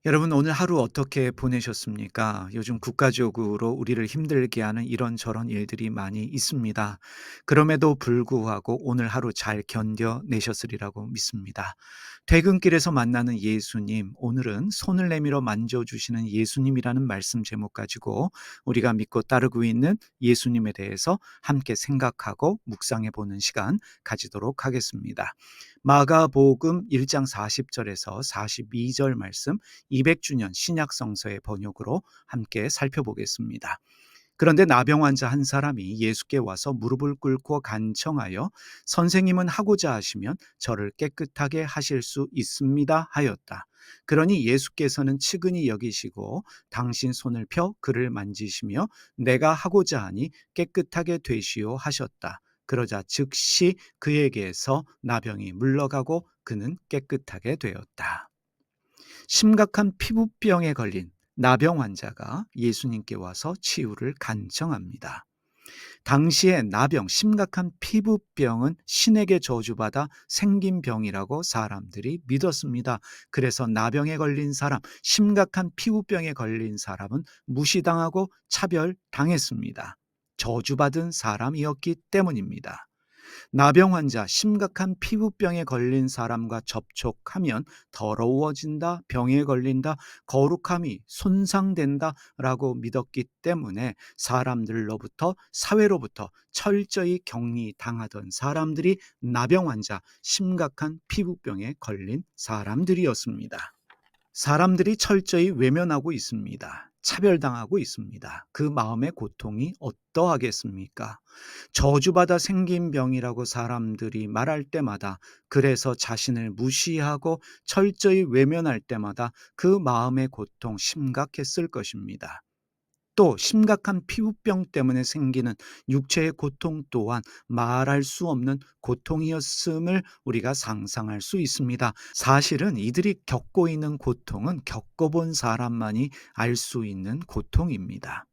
여러분 오늘 하루 어떻게 보내셨습니까? 요즘 국가적으로 우리를 힘들게 하는 이런저런 일들이 많이 있습니다. 그럼에도 불구하고 오늘 하루 잘 견뎌내셨으리라고 믿습니다. 퇴근길에서 만나는 예수님, 오늘은 손을 내밀어 만져주시는 예수님이라는 말씀 제목 가지고 우리가 믿고 따르고 있는 예수님에 대해서 함께 생각하고 묵상해 보는 시간 가지도록 하겠습니다. 마가복음 1장 40절에서 42절 말씀 200주년 신약성서의 번역으로 함께 살펴보겠습니다. 그런데 나병 환자 한 사람이 예수께 와서 무릎을 꿇고 간청하여 선생님은 하고자 하시면 저를 깨끗하게 하실 수 있습니다 하였다. 그러니 예수께서는 측은히 여기시고 당신 손을 펴 그를 만지시며 내가 하고자 하니 깨끗하게 되시오 하셨다. 그러자 즉시 그에게서 나병이 물러가고 그는 깨끗하게 되었다. 심각한 피부병에 걸린 나병 환자가 예수님께 와서 치유를 간청합니다. 당시에 나병, 심각한 피부병은 신에게 저주받아 생긴 병이라고 사람들이 믿었습니다. 그래서 나병에 걸린 사람, 심각한 피부병에 걸린 사람은 무시당하고 차별당했습니다. 저주받은 사람이었기 때문입니다. 나병 환자, 심각한 피부병에 걸린 사람과 접촉하면 더러워진다, 병에 걸린다, 거룩함이 손상된다라고 믿었기 때문에 사람들로부터, 사회로부터 철저히 격리당하던 사람들이 나병 환자, 심각한 피부병에 걸린 사람들이었습니다. 사람들이 철저히 외면하고 있습니다. 차별당하고 있습니다. 그 마음의 고통이 어떠하겠습니까? 저주받아 생긴 병이라고 사람들이 말할 때마다, 그래서 자신을 무시하고 철저히 외면할 때마다 그 마음의 고통 심각했을 것입니다. 또 심각한 피부병 때문에 생기는 육체의 고통 또한 말할 수 없는 고통이었음을 우리가 상상할 수 있습니다. 사실은 이들이 겪고 있는 고통은 겪어본 사람만이 알 수 있는 고통입니다.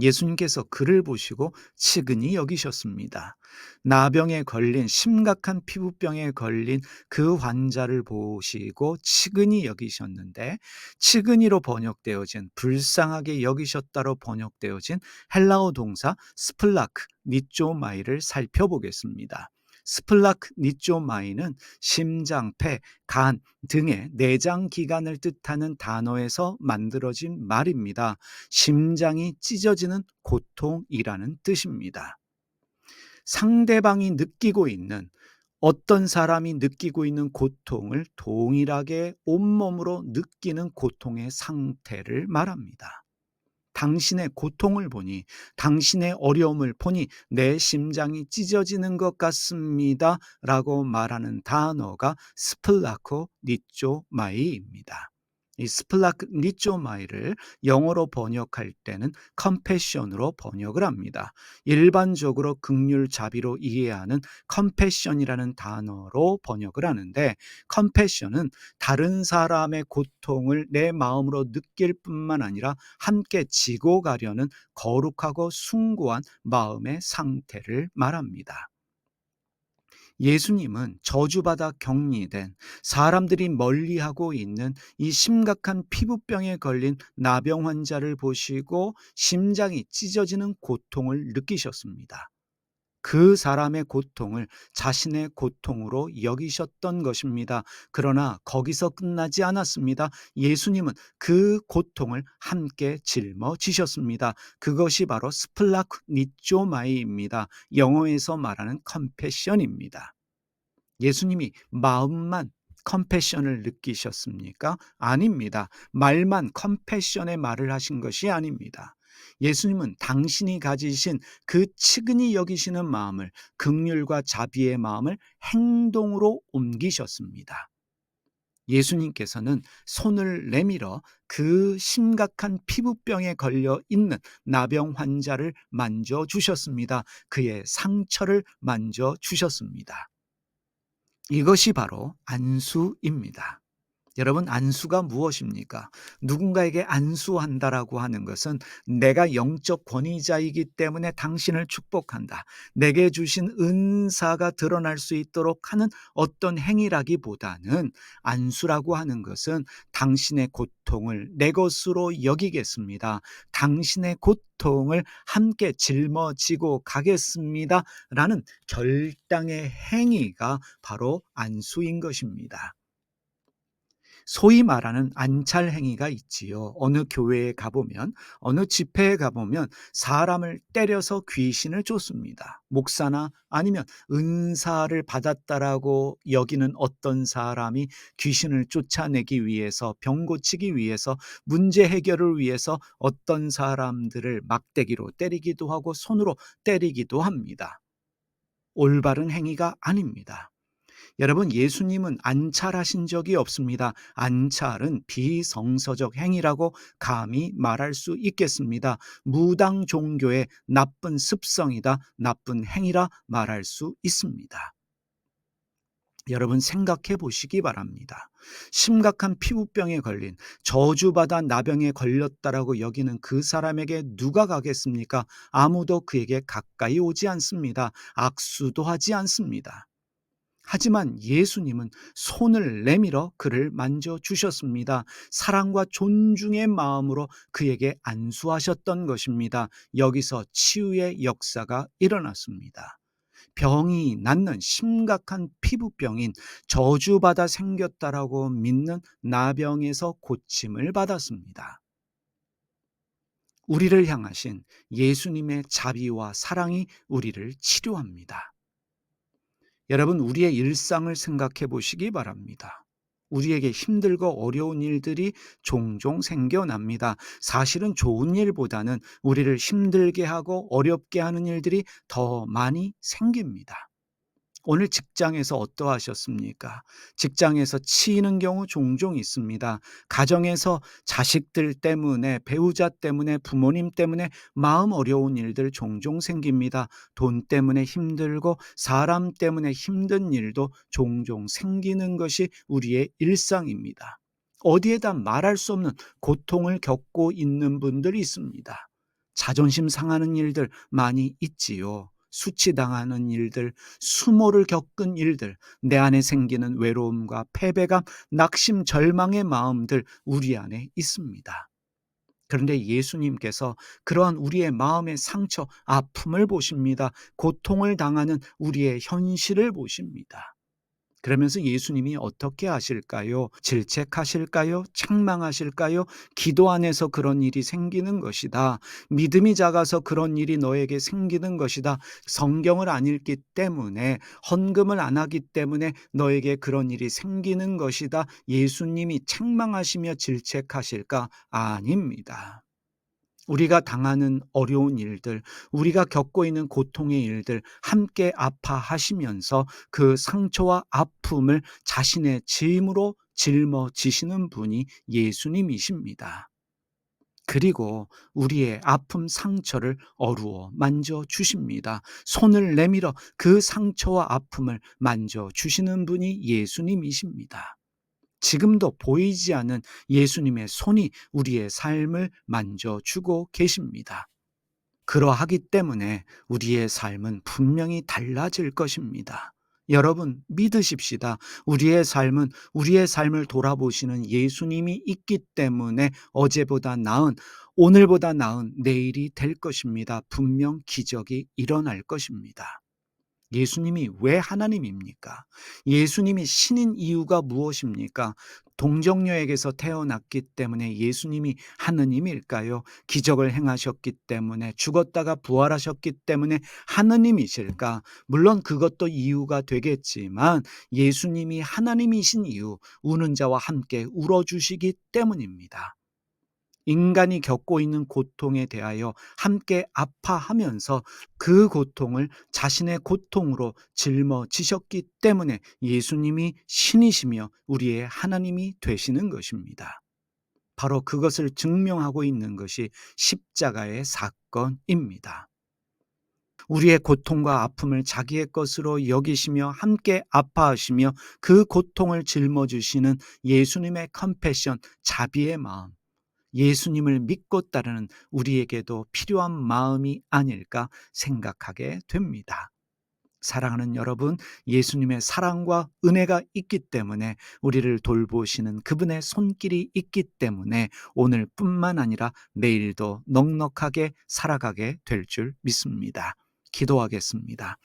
예수님께서 그를 보시고 측은히 여기셨습니다. 나병에 걸린, 심각한 피부병에 걸린 그 환자를 보시고 측은히 여기셨는데, 측은히로 번역되어진, 불쌍하게 여기셨다로 번역되어진 헬라어 동사 스플라크 니쪼마이를 살펴보겠습니다. 스플라크 니쪼마이는 심장, 폐, 간 등의 내장 기관을 뜻하는 단어에서 만들어진 말입니다. 심장이 찢어지는 고통이라는 뜻입니다. 상대방이 느끼고 있는, 어떤 사람이 느끼고 있는 고통을 동일하게 온몸으로 느끼는 고통의 상태를 말합니다. 당신의 고통을 보니, 당신의 어려움을 보니 내 심장이 찢어지는 것 같습니다 라고 말하는 단어가 스플라코 니쪼마이입니다. 이 스플라크 니쪼마이를 영어로 번역할 때는 컴패션으로 번역을 합니다. 일반적으로 긍휼 자비로 이해하는 컴패션이라는 단어로 번역을 하는데, 컴패션은 다른 사람의 고통을 내 마음으로 느낄 뿐만 아니라 함께 지고 가려는 거룩하고 숭고한 마음의 상태를 말합니다. 예수님은 저주받아 격리된, 사람들이 멀리하고 있는 이 심각한 피부병에 걸린 나병 환자를 보시고 심장이 찢어지는 고통을 느끼셨습니다. 그 사람의 고통을 자신의 고통으로 여기셨던 것입니다. 그러나 거기서 끝나지 않았습니다. 예수님은 그 고통을 함께 짊어지셨습니다. 그것이 바로 스플라크 니쪼마이입니다. 영어에서 말하는 컴패션입니다. 예수님이 마음만 컴패션을 느끼셨습니까? 아닙니다. 말만 컴패션의 말을 하신 것이 아닙니다. 예수님은 당신이 가지신 그 측은히 여기시는 마음을, 긍휼과 자비의 마음을 행동으로 옮기셨습니다. 예수님께서는 손을 내밀어 그 심각한 피부병에 걸려 있는 나병 환자를 만져 주셨습니다. 그의 상처를 만져 주셨습니다. 이것이 바로 안수입니다. 여러분, 안수가 무엇입니까? 누군가에게 안수한다라고 하는 것은 내가 영적 권위자이기 때문에 당신을 축복한다, 내게 주신 은사가 드러날 수 있도록 하는 어떤 행위라기보다는, 안수라고 하는 것은 당신의 고통을 내 것으로 여기겠습니다, 당신의 고통을 함께 짊어지고 가겠습니다 라는 결단의 행위가 바로 안수인 것입니다. 소위 말하는 안찰 행위가 있지요. 어느 교회에 가보면, 어느 집회에 가보면 사람을 때려서 귀신을 쫓습니다. 목사나 아니면 은사를 받았다라고 여기는 어떤 사람이 귀신을 쫓아내기 위해서, 병 고치기 위해서, 문제 해결을 위해서 어떤 사람들을 막대기로 때리기도 하고 손으로 때리기도 합니다. 올바른 행위가 아닙니다. 여러분, 예수님은 안찰하신 적이 없습니다. 안찰은 비성서적 행위라고 감히 말할 수 있겠습니다. 무당 종교의 나쁜 습성이다, 나쁜 행위라 말할 수 있습니다. 여러분, 생각해 보시기 바랍니다. 심각한 피부병에 걸린, 저주받아 나병에 걸렸다라고 여기는 그 사람에게 누가 가겠습니까? 아무도 그에게 가까이 오지 않습니다. 악수도 하지 않습니다. 하지만 예수님은 손을 내밀어 그를 만져주셨습니다. 사랑과 존중의 마음으로 그에게 안수하셨던 것입니다. 여기서 치유의 역사가 일어났습니다. 병이 낫는 심각한 피부병인, 저주받아 생겼다라고 믿는 나병에서 고침을 받았습니다. 우리를 향하신 예수님의 자비와 사랑이 우리를 치료합니다. 여러분, 우리의 일상을 생각해 보시기 바랍니다. 우리에게 힘들고 어려운 일들이 종종 생겨납니다. 사실은 좋은 일보다는 우리를 힘들게 하고 어렵게 하는 일들이 더 많이 생깁니다. 오늘 직장에서 어떠하셨습니까? 직장에서 치이는 경우 종종 있습니다. 가정에서 자식들 때문에, 배우자 때문에, 부모님 때문에 마음 어려운 일들 종종 생깁니다. 돈 때문에 힘들고 사람 때문에 힘든 일도 종종 생기는 것이 우리의 일상입니다. 어디에다 말할 수 없는 고통을 겪고 있는 분들이 있습니다. 자존심 상하는 일들 많이 있지요. 수치당하는 일들, 수모를 겪은 일들, 내 안에 생기는 외로움과 패배감, 낙심, 절망의 마음들 우리 안에 있습니다. 그런데 예수님께서 그러한 우리의 마음의 상처, 아픔을 보십니다. 고통을 당하는 우리의 현실을 보십니다. 그러면서 예수님이 어떻게 하실까요? 질책하실까요? 책망하실까요? 기도 안에서 그런 일이 생기는 것이다. 믿음이 작아서 그런 일이 너에게 생기는 것이다. 성경을 안 읽기 때문에, 헌금을 안 하기 때문에 너에게 그런 일이 생기는 것이다. 예수님이 책망하시며 질책하실까? 아닙니다. 우리가 당하는 어려운 일들, 우리가 겪고 있는 고통의 일들 함께 아파하시면서 그 상처와 아픔을 자신의 짐으로 짊어지시는 분이 예수님이십니다. 그리고 우리의 아픔, 상처를 어루어 만져주십니다. 손을 내밀어 그 상처와 아픔을 만져주시는 분이 예수님이십니다. 지금도 보이지 않는 예수님의 손이 우리의 삶을 만져주고 계십니다. 그러하기 때문에 우리의 삶은 분명히 달라질 것입니다. 여러분, 믿으십시다. 우리의 삶을 돌아보시는 예수님이 있기 때문에 어제보다 나은, 오늘보다 나은 내일이 될 것입니다. 분명 기적이 일어날 것입니다. 예수님이 왜 하나님입니까? 예수님이 신인 이유가 무엇입니까? 동정녀에게서 태어났기 때문에 예수님이 하느님일까요? 기적을 행하셨기 때문에, 죽었다가 부활하셨기 때문에 하느님이실까? 물론 그것도 이유가 되겠지만 예수님이 하나님이신 이유, 우는 자와 함께 울어주시기 때문입니다. 인간이 겪고 있는 고통에 대하여 함께 아파하면서 그 고통을 자신의 고통으로 짊어지셨기 때문에 예수님이 신이시며 우리의 하나님이 되시는 것입니다. 바로 그것을 증명하고 있는 것이 십자가의 사건입니다. 우리의 고통과 아픔을 자기의 것으로 여기시며 함께 아파하시며 그 고통을 짊어지시는 예수님의 컴패션, 자비의 마음, 예수님을 믿고 따르는 우리에게도 필요한 마음이 아닐까 생각하게 됩니다. 사랑하는 여러분, 예수님의 사랑과 은혜가 있기 때문에, 우리를 돌보시는 그분의 손길이 있기 때문에 오늘뿐만 아니라 내일도 넉넉하게 살아가게 될 줄 믿습니다. 기도하겠습니다.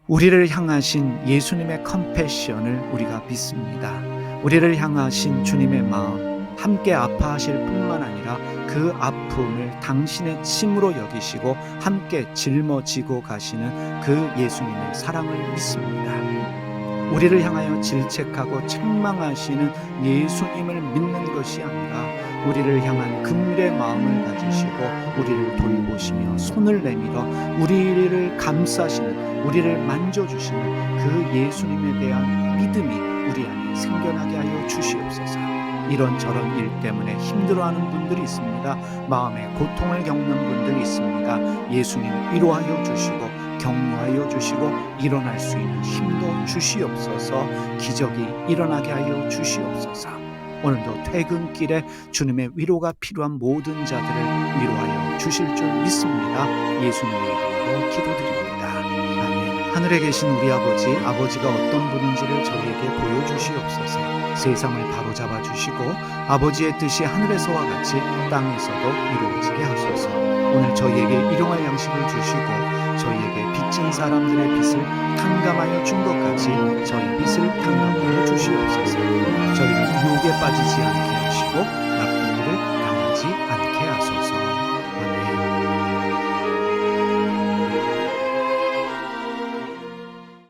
우리를 향하신 예수님의 컴패션을 우리가 믿습니다. 우리를 향하신 주님의 마음, 함께 아파하실 뿐만 아니라 그 아픔을 당신의 짐으로 여기시고 함께 짊어지고 가시는 그 예수님의 사랑을 믿습니다. 우리를 향하여 질책하고 책망하시는 예수님을 믿는 것이 아니라 우리를 향한 긍휼의 마음을 가지시고 우리를 돌보시며 손을 내밀어 우리를 감싸시는, 우리를 만져주시는 그 예수님에 대한 믿음이 우리 안에 생겨나게 하여 주시옵소서. 이런저런 일 때문에 힘들어하는 분들이 있습니다. 마음의 고통을 겪는 분들이 있습니다. 예수님 위로하여 주시고 격려하여 주시고 일어날 수 있는 힘도 주시옵소서. 기적이 일어나게 하여 주시옵소서. 오늘도 퇴근길에 주님의 위로가 필요한 모든 자들을 위로하여 주실 줄 믿습니다. 예수님의 이름으로 기도드립니다. 아멘. 하늘에 계신 우리 아버지가 어떤 분인지를 저희에게 보여주시옵소서. 세상을 바로잡아 주시고 아버지의 뜻이 하늘에서와 같이 땅에서도 이루어지게 하소서. 오늘 저희에게 일용할 양식을 주시고 저희에게 빚진 사람들의 빚을 탕감하여 준 것 같이 저희 빚을 탕감하여 주시옵소서. 저희를 유혹에 빠지지 않게 하시고 나쁜 일을 당하지